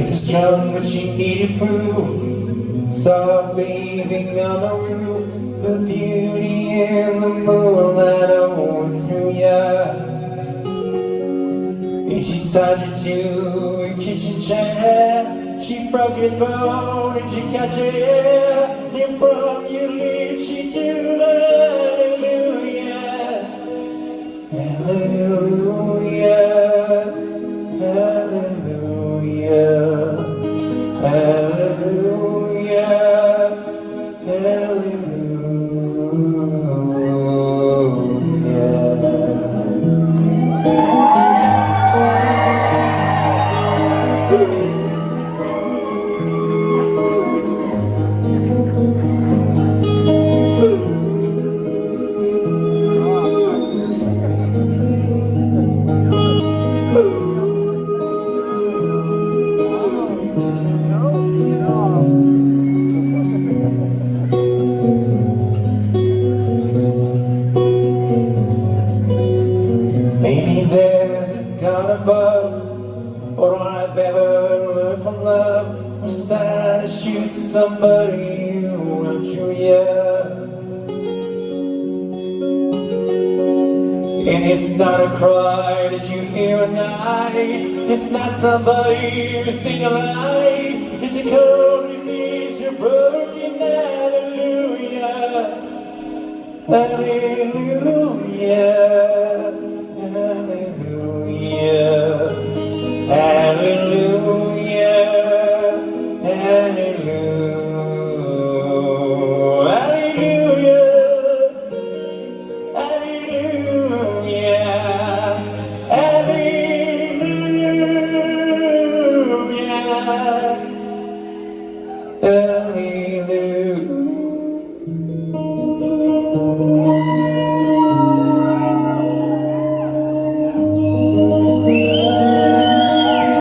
Faith is strong, but she needed proof. Soft bathing on the roof, the beauty in the moonlight overthrew ya. And she tied you to a kitchen chair. She broke your phone and she cut your hair. And from your lips she drew the hallelujah. Hallelujah. Hallelujah. Hallelujah. Hallelujah. Maybe there's a God above, or all I've ever learned from love was how to shoot somebody who outdrew ya. And it's not a cry that you hear at night. It's not somebody who's seen a light. It's a cold that needs your broken hallelujah. Hallelujah. Hallelujah, hallelujah, hallelujah, hallelujah, hallelujah, hallelujah, hallelujah.